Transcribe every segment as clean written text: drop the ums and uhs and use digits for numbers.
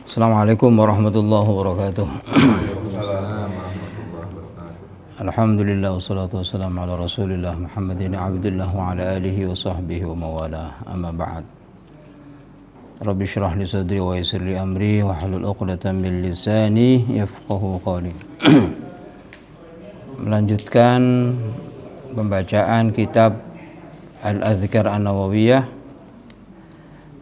Assalamualaikum warahmatullahi wabarakatuh. Waalaikumsalam warahmatullahi wabarakatuh. Alhamdulillah wassalatu wassalamu ala Rasulillah Muhammadin abdillah wa ala alihi wa sahbihi wa mawalah. Amma ba'd. Rabbi syrah li sadri wa yassir li amri wa hlul 'uqdatam min lisani yafqahu qawli. Melanjutkan pembacaan kitab Al-Adhkar An-Nawawiyah,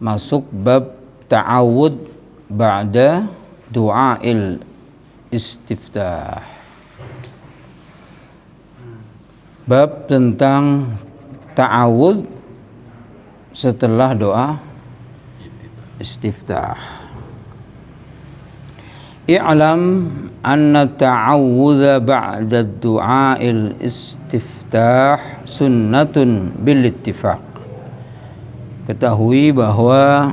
masuk bab ta'awud ba'da du'ail istiftah. Bab tentang ta'awud setelah doa istiftah. I'lam anna ta'awudha ba'da du'ail istiftah sunnatun bil ittifaq. Ketahui bahwa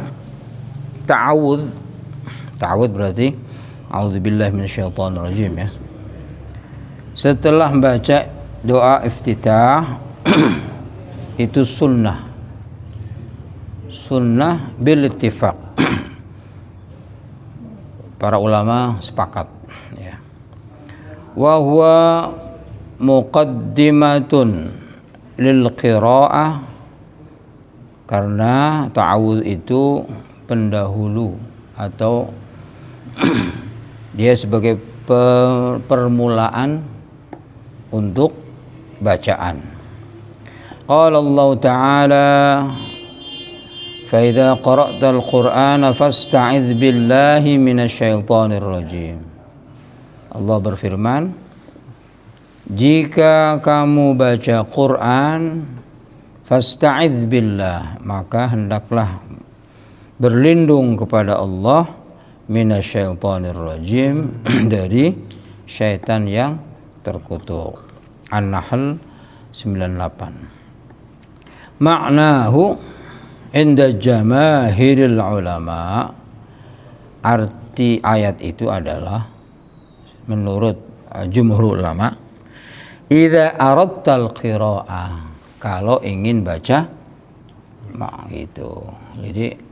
ta'awudh berarti a'udzubillahi minasyaitonir rajim ya. Setelah membaca doa iftitah itu sunnah bil ittifaq. Para ulama sepakat ya. Wa huwa muqaddimatun lil qiraah, karena ta'awudz itu pendahulu atau dia sebagai permulaan untuk bacaan. Qala Allah Ta'ala, fa idza qara'tal Qur'ana fasta'idz billahi minasyaitonir rajim. Allah berfirman, jika kamu baca Quran, fasta'idz billah, maka hendaklah berlindung kepada Allah minasyaitonir rajim, dari syaitan yang terkutuk. An-Nahl 98. Ma'nahu inda jamaahiril ulama, arti ayat itu adalah menurut jumhur ulama, idza aradtal qiraah, kalau ingin baca gitu. Jadi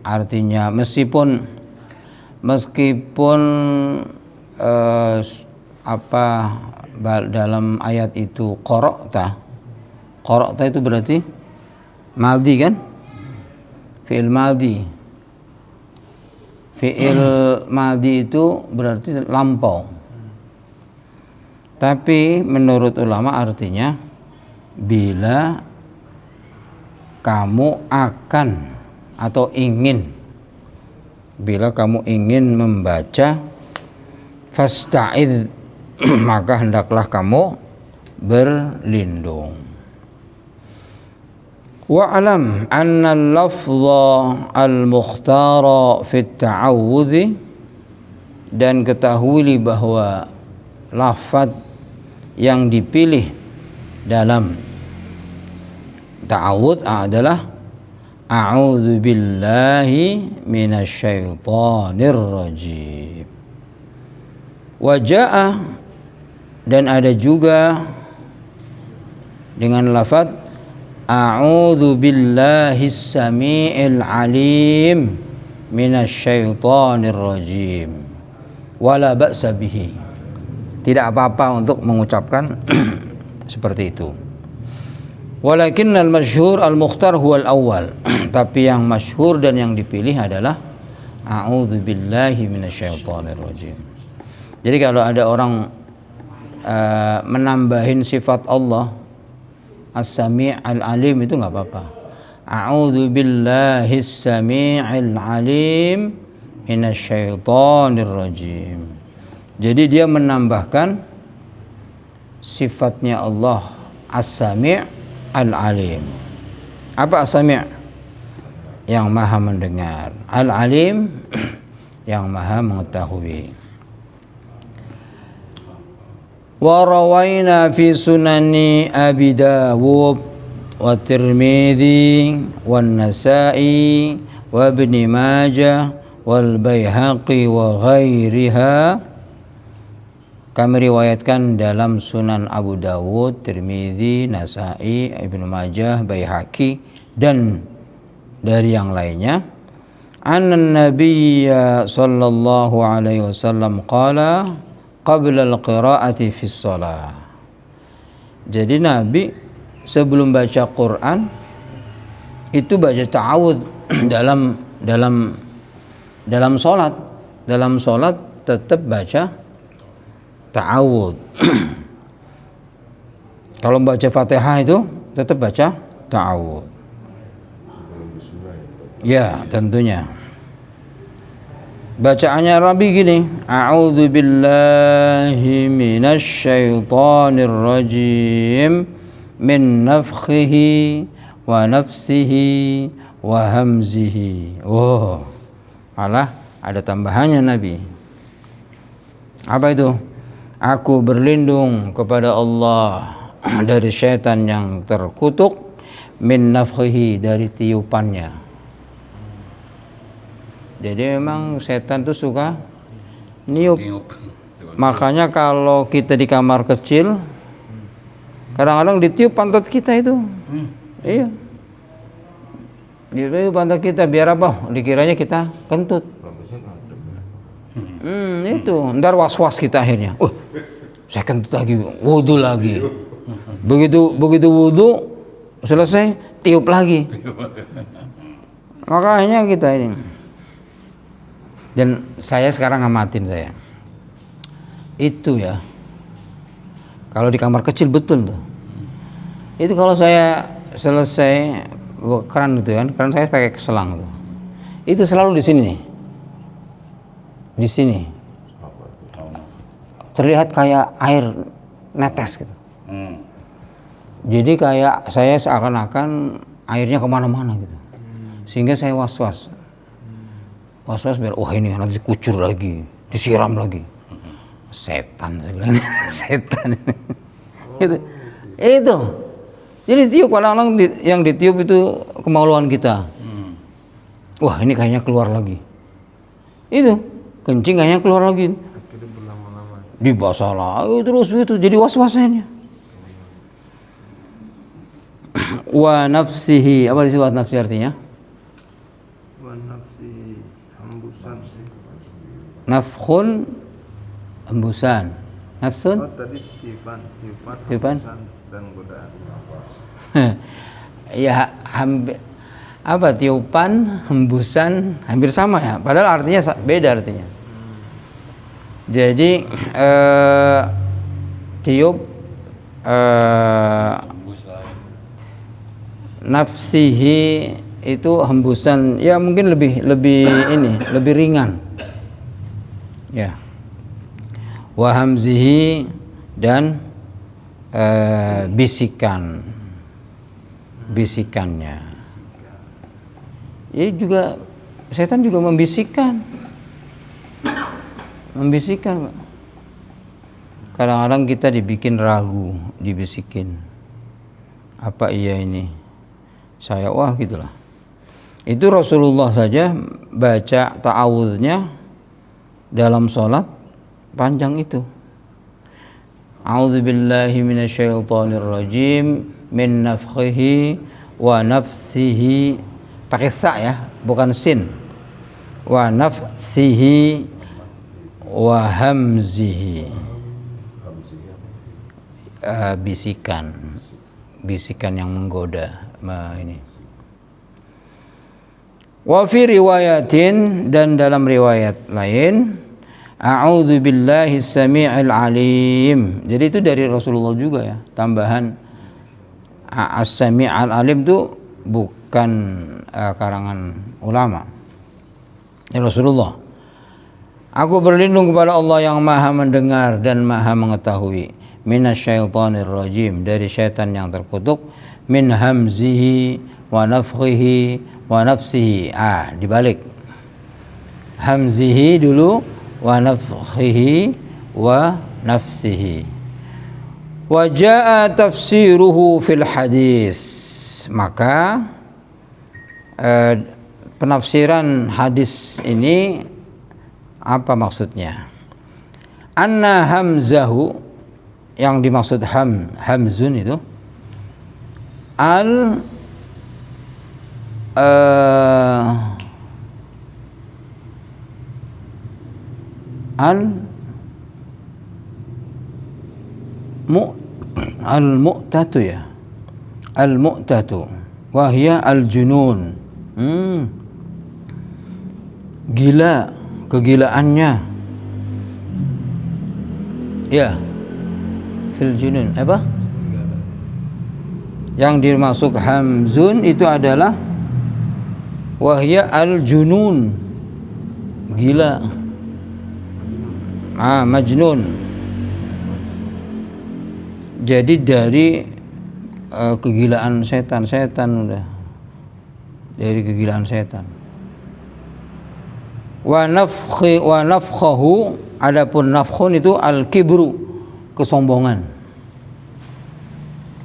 artinya meskipun dalam ayat itu qara'ta itu berarti madhi kan, fi'il madhi itu berarti lampau, tapi menurut ulama artinya bila kamu akan atau ingin, bila kamu ingin membaca fasta'idz, maka hendaklah kamu berlindung. Wa'lam anna al-lafdha al-mukhtara fi at-ta'awudz, dan ketahui bahwa lafaz yang dipilih dalam ta'awudz adalah a'udzu billahi minasyaitonir rajim. Waja'ah, dan ada juga dengan lafaz a'udzu billahis samii'il alim minasyaitonir rajim. Wala ba'sa bihi, tidak apa-apa untuk mengucapkan seperti itu. Walakinnal masyhur al-mukhtar huwal awwal, tapi yang masyhur dan yang dipilih adalah a'udzu billahi minasyaitonir rajim. Jadi kalau ada orang menambahin sifat Allah as-sami' al-alim, itu enggak apa-apa. A'udzu billahis sami'il alim minasyaitonir rajim. Jadi dia menambahkan sifatnya Allah as-sami' al-alim. Apa as-sami'? Yang maha mendengar. Al-alim yang maha mengetahui. Wa rawaina fi sunani Abi Dawud wa Tirmidzi wa Nasa'i wa Ibn Majah wal Baihaqi wa ghairiha. Kami riwayatkan dalam Sunan Abu Dawud, Tirmidzi, Nasa'i, Ibnu Majah, Baihaqi dan dari yang lainnya anna an-nabiyya sallallahu alaihi wasallam qala qabla al-qira'ati fi shalah. Jadi Nabi sebelum baca Quran itu baca ta'awudz dalam salat. Dalam salat tetap baca ta'awudz. Kalau baca Fatihah itu tetap baca ta'awudz. Ya, tentunya. Bacaannya Nabi gini, a'udzu billahi minasy syaithanir rajim min nafthihi wa nafsihi wa hamzihi. Oh, malah ada tambahannya Nabi. Apa itu? Aku berlindung kepada Allah dari syaitan yang terkutuk, min nafthihi, dari tiupannya. Jadi memang setan tuh suka niup. Makanya kalau kita di kamar kecil, kadang-kadang ditiup pantat kita itu. Iya. Ditiup pantat kita biar apa? Dikiranya kita kentut. Itu. Ntar was-was kita akhirnya. Saya kentut lagi, wudu lagi. Begitu wudu selesai, tiup lagi. Makanya kita ini. Dan saya sekarang ngamatin saya. Itu ya. Kalau di kamar kecil betul tuh. Itu kalau saya selesai keran itu kan, keran saya pakai selang tuh. Itu selalu di sini nih. Di sini. Terlihat kayak air netes gitu. Jadi kayak saya seakan-akan airnya kemana-mana gitu. Sehingga saya was-was biar ini nanti kucur lagi, disiram lagi. Setan saya bilang. Setan. Itu. Jadi tiup, kadang-kadang yang ditiup itu kemaluan kita. Wah, ini kayaknya keluar lagi. Itu kencing kayaknya keluar lagi. Dibasah lagi terus itu, jadi was-wasnya. Wa nafsihi, apa disebut nafsi artinya? Nafkhun, hembusan. Nafsun? Tadi tiupan, dan godaan. Ya, apa tiupan, hembusan, hampir sama ya. Padahal artinya beda artinya. Jadi tiup, nafsihi itu hembusan, ya mungkin lebih ringan. Ya. Wa hamzihi, dan bisikannya. Ini juga setan juga membisikkan, Pak. Kadang-kadang kita dibikin ragu, dibisikin. Apa iya ini? Saya gitulah. Itu Rasulullah saja baca ta'awudznya dalam sholat panjang itu. A'udzu billahi minasyaitonir rajim min nafthihi wa nafsihi, pakai sa ya, bukan sin. Wa nafsihi wa hamzihi. Bisikan yang menggoda ini. Wa fi riwayatin, dan dalam riwayat lain, a'udzu billahi samii'il alim. Jadi itu dari Rasulullah juga ya, tambahan. As-sami'al alim itu bukan karangan ulama. Ya Rasulullah. Aku berlindung kepada Allah yang Maha mendengar dan Maha mengetahui. Minasyaitonir rajim, dari syaitan yang terkutuk. Min hamzihi wa nafthihi wa nafsihi. Dibalik. Hamzihi dulu, wa nafthihi wa nafsihi. Wa jaa tafsiruhu fil hadis. Maka penafsiran hadis ini apa maksudnya? Anna hamzahu, yang dimaksud hamzun itu al-mu'tatu ya. Al-mu'tatu wa hiya al-junun. Gila, kegilaannya. Ya. Fil junun apa? Yang dimaksud hamzun itu adalah wahya al-junun, gila. Majnun. Jadi dari kegilaan setan udah. Dari kegilaan setan. Wa nafkhahu, adapun nafkhun itu al-kibru, kesombongan.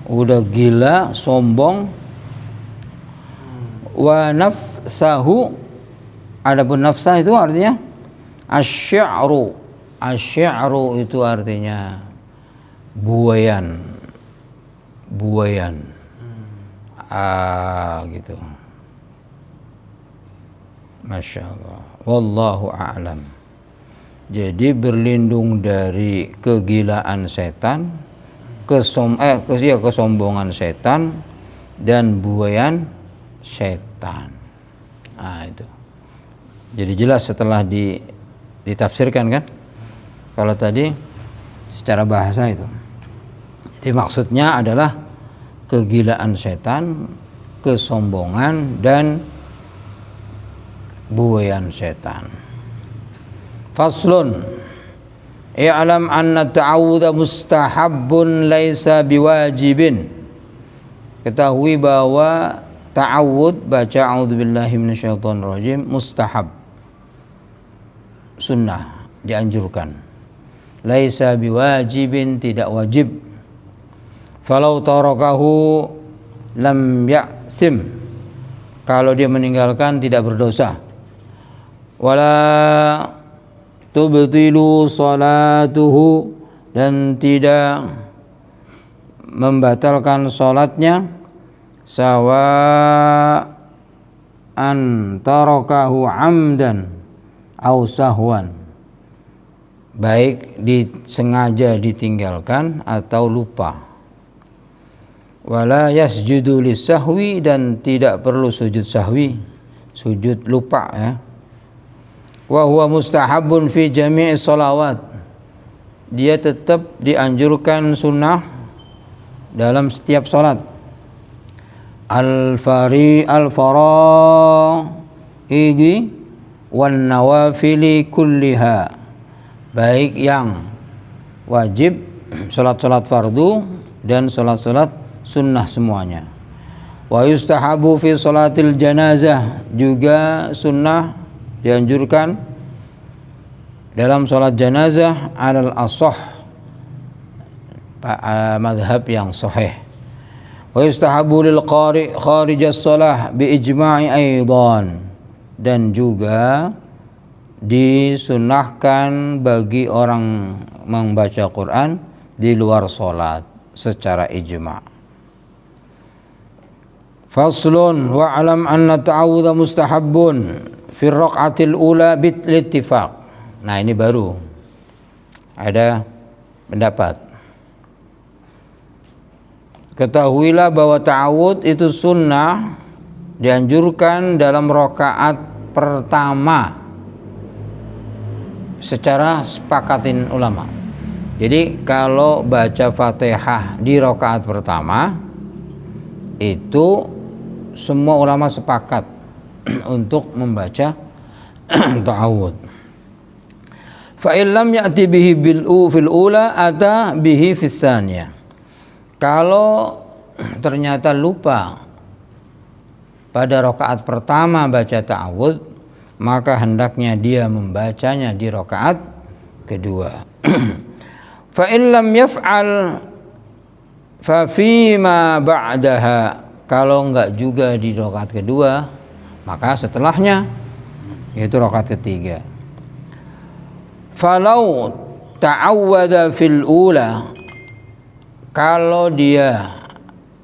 Udah gila, sombong. Wa nafsahu, adapun nafsah itu artinya asy-syi'ru. Asy-syi'ru itu artinya buayan. Gitu. Masya Allah. Wallahu a'lam. Jadi berlindung dari kegilaan setan, kesombongan setan dan buayan setan. Itu. Jadi jelas setelah ditafsirkan kan? Kalau tadi secara bahasa itu. Jadi maksudnya adalah kegilaan setan, kesombongan dan buayan setan. Faslun. I'lam anna ta'awudha mustahabbun laisa biwajibin. Ketahui bahwa ta'awud, baca a'udzubillahi minasyaitonirrajim, mustahab, sunnah, dianjurkan. Laisa biwajibin, tidak wajib. Falau tarakahu lam ya'sim, kalau dia meninggalkan tidak berdosa. Wala tubtilu salatuhu, dan tidak membatalkan salatnya. Sawa'an tarakahu amdan aw sahwan, baik disengaja ditinggalkan atau lupa. Wala yasjudu lisahwi, dan tidak perlu sujud sahwi, sujud lupa ya. Wa huwa mustahabun fi jami'i sholawat, dia tetap dianjurkan sunnah dalam setiap salat. Al-faraidi wan nawafili kulliha, baik yang wajib, salat-salat fardu dan salat-salat sunnah semuanya. Wa yustahabu fi salatil janazah, juga sunnah dianjurkan dalam salat janazah alal ashah, madhab yang sahih. Wa yustahabu lil qari kharijas shalah bi ijma'i aidan, dan juga disunnahkan bagi orang membaca Quran di luar salat secara ijma'. Faslun wa'lam anna ta'awudha mustahabbun fi raq'atil ula bil ittifaq. Nah, ini baru ada pendapat. Ketahuilah bahwa ta'awudz itu sunnah, dianjurkan dalam rakaat pertama secara sepakatin ulama. Jadi kalau baca Fatihah di rakaat pertama itu semua ulama sepakat untuk membaca ta'awudz. Fa illam ya'ti bihi fil ula ata bihi fis tsaniyah. Kalau ternyata lupa pada rakaat pertama baca ta'awudz, maka hendaknya dia membacanya di rakaat kedua. Fa illam yaf'al fa fima ba'daha, kalau enggak juga di rakaat kedua, maka setelahnya, yaitu rakaat ketiga. Falau ta'awwadha fil ula, kalau dia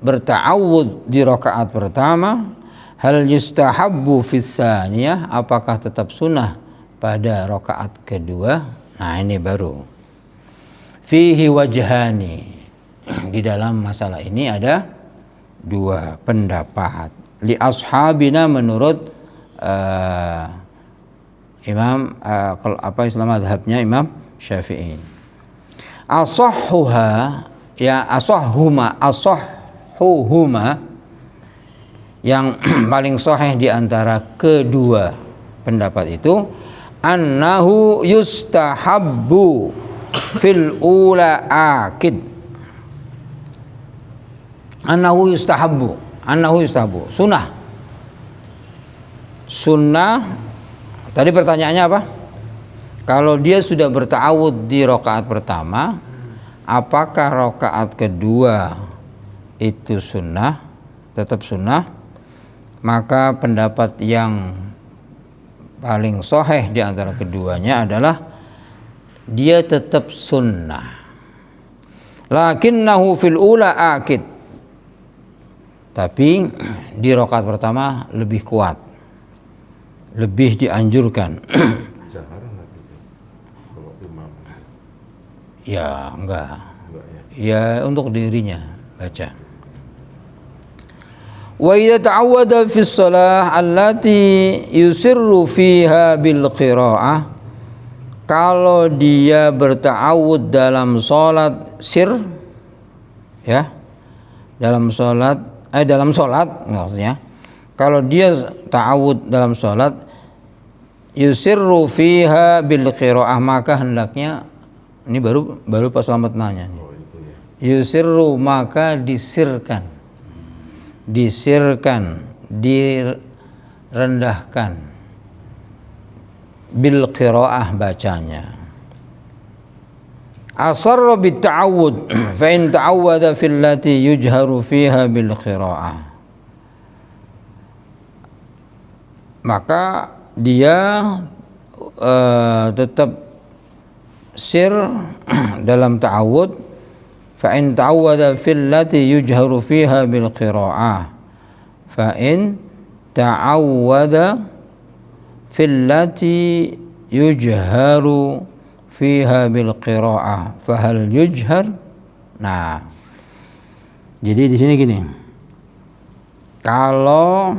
berta'awudz di rakaat pertama, hal yustahabbu fis tsaniyah, apakah tetap sunnah pada rakaat kedua? Nah, ini baru. Fihi wajhani. Di dalam masalah ini ada dua pendapat. Li ashabina menurut Imam mazhabnya Imam Syafi'i. Asahhuha ya asahhuma yang paling sahih di antara kedua pendapat itu annahu yustahabbu fil ula akid. Annahu yustahabbu sunnah. Tadi pertanyaannya apa? Kalau dia sudah berta'awud di rakaat pertama, apakah rakaat kedua itu sunnah? Tetap sunnah. Maka pendapat yang paling sahih di antara keduanya adalah dia tetap sunnah. Lakinnahu fil ula akid. Tapi di rakaat pertama lebih kuat, lebih dianjurkan. Jahar enggak gitu kalau imam? Ya enggak ya. Ya untuk dirinya baca. Wa idza ta'awwada fi shalah allati yusirru fiha bil qiraah, kalau dia berta'awud dalam salat sir, ya, dalam salat maksudnya, kalau dia ta'awud dalam salat yusirru fiha bil qiraah, maka hendaknya, ini baru Pak Slamet nanya, yusirru maka disirkan, direndahkan, bil qiraah bacanya. Asarra bit ta'awud fa in ta'awwada fil lati yujharu fiha bil qiraah, maka dia tetap sir dalam ta'awud. Fa in ta'awwada fil lati yujharu fiha bil qiraah, fa in ta'awwada fil lati yujharu fiha bil qiraah fa hal yujhar. Nah, jadi di sini gini, kalau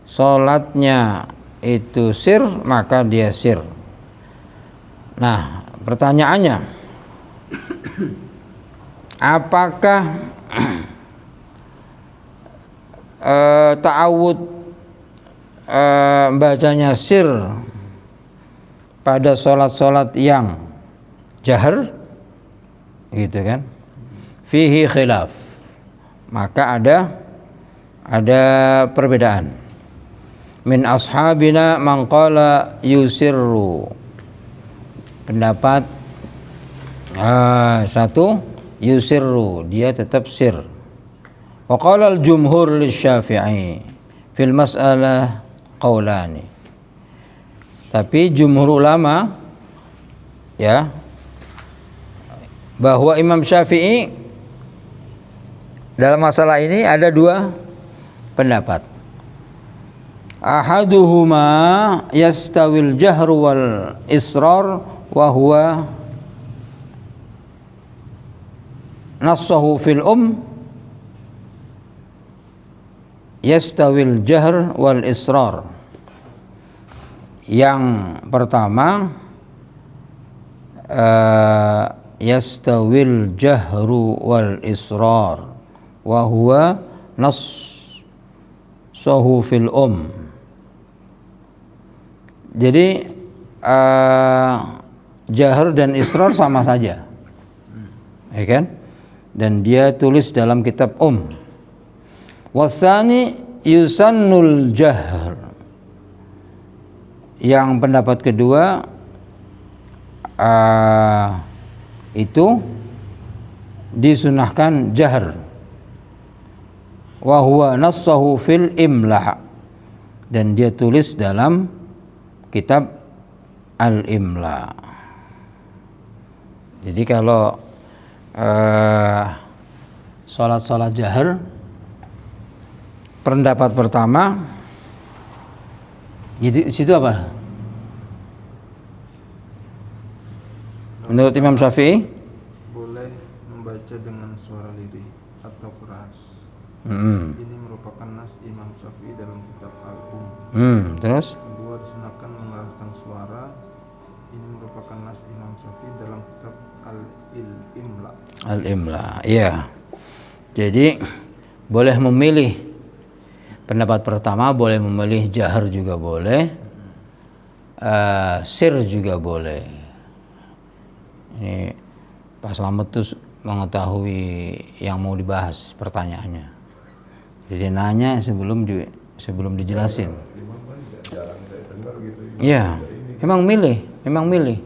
salatnya itu sir maka dia sir. Nah, pertanyaannya, apakah ta'awud bacanya sir pada salat-salat yang jahar, gitu kan? Fihi khilaf. Maka ada perbedaan. Min ashabina man qala yusirru. Pendapat satu, yusirru, dia tetap sir. Wa qala al-jumhur lisyafi'i fil mas'alah qaulani. Tapi jumhur ulama, ya, bahwa Imam Syafi'i dalam masalah ini ada dua pendapat. Ahaduhuma yastawil jahru wal israr wa huwa nassahu fil yastawil jahr wal israr. Yang pertama, yastawil jahru wal israr wa huwa nassahu fil Jadi jahr dan israr sama saja, ya kan? Dan dia tulis dalam kitab Wasani yusannul jahr. Yang pendapat kedua itu disunahkan jahr. Wa huwa nassahu fil imla, dan dia tulis dalam kitab al-imla. Jadi kalau salat jahr, pendapat pertama, jadi situ apa? Menurut Imam Syafi'i boleh membaca dengan suara lirih atau keras. Ini merupakan nas Imam Syafi'i dalam kitab Terus Kedua, disunahkan mengeraskan suara. Ini merupakan nas Imam Syafi'i dalam kitab Al-Imla. Al-Imla, iya. Jadi boleh memilih. Pendapat pertama boleh memilih jahar juga boleh, sir juga boleh. Ini Pak Slamet tuh mengetahui yang mau dibahas pertanyaannya. Jadi nanya sebelum dijelasin. Iya, emang milih.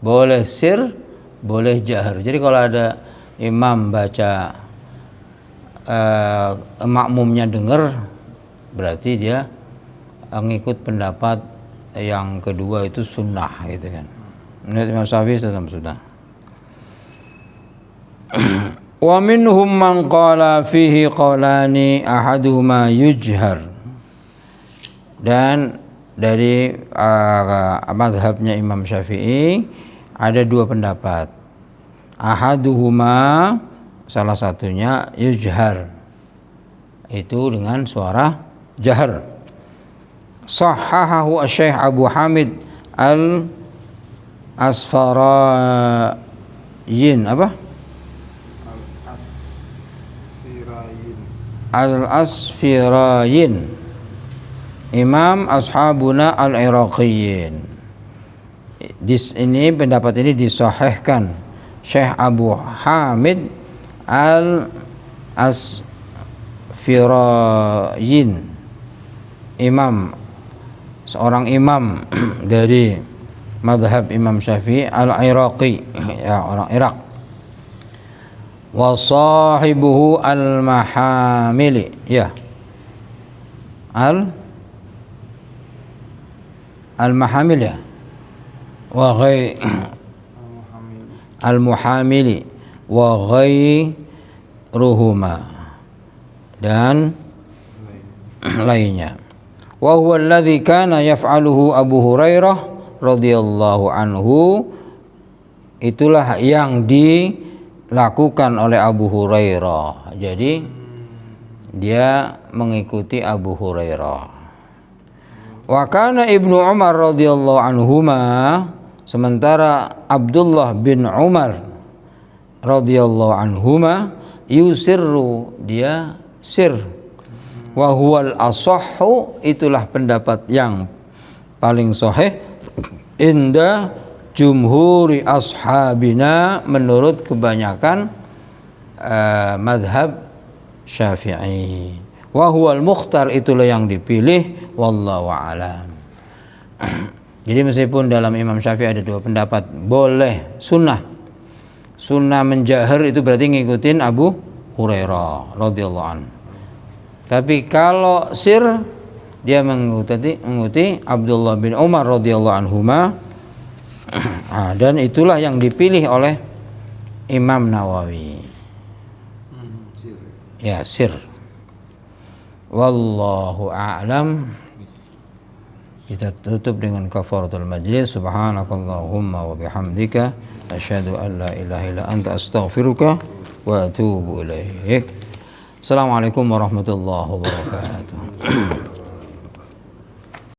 Boleh sir, boleh jahar. Jadi kalau ada imam baca makmumnya dengar, berarti dia ngikut pendapat yang kedua itu sunnah gitu kan. Menurut Imam Syafi'i tetap sunnah. Wa minhum man qala fihi qawlani ahaduhuma yujhar. Dan dari mazhabnya Imam Syafi'i ada dua pendapat. Ahaduhuma, salah satunya yujhar, itu dengan suara jahar. Sahahahu Syekh Abu Hamid Al-Asfarayin Al-Asfirayin Imam Ashabuna Al-Iraqiyyin. Ini pendapat ini disahihkan Syekh Abu Hamid Al-Asfirayin, seorang imam dari madhab Imam Syafi'i Al-Iraqi, ya, orang Irak. Wa sahibuhu al-mahamili, ya, al-mahamil, ya, wa al-muhamili wa ghairuhuma, dan lainnya. Wa huwa alladhi kana yaf'aluhu Abu Hurairah radhiyallahu anhu. Itulah yang dilakukan oleh Abu Hurairah. Jadi dia mengikuti Abu Hurairah. Wa kana Ibnu Umar radhiyallahu anhuma, sementara Abdullah bin Umar radhiyallahu anhuma yusirru, dia sir. Wa huwal asahhu, itulah pendapat yang paling sahih inda jumhuri ashabina, menurut kebanyakan madhab Syafi'i. Wa huwal mukhtar, itulah yang dipilih, wallahu a'lam. Jadi meskipun dalam Imam Syafi'i ada dua pendapat, boleh sunnah menjahar itu berarti ngikutin Abu Hurairah radhiyallahu anhu. Tapi kalau sir, dia mengikuti Abdullah bin Umar radhiyallahu anhuma. Dan itulah yang dipilih oleh Imam Nawawi. Ya, sir. Wallahu a'lam. Kita tutup dengan kafaratul majlis. Subhanakallahumma wa bihamdika asyhadu an la ilaha illa anta astaghfiruka wa atubu ilaik. Assalamualaikum warahmatullahi wabarakatuh.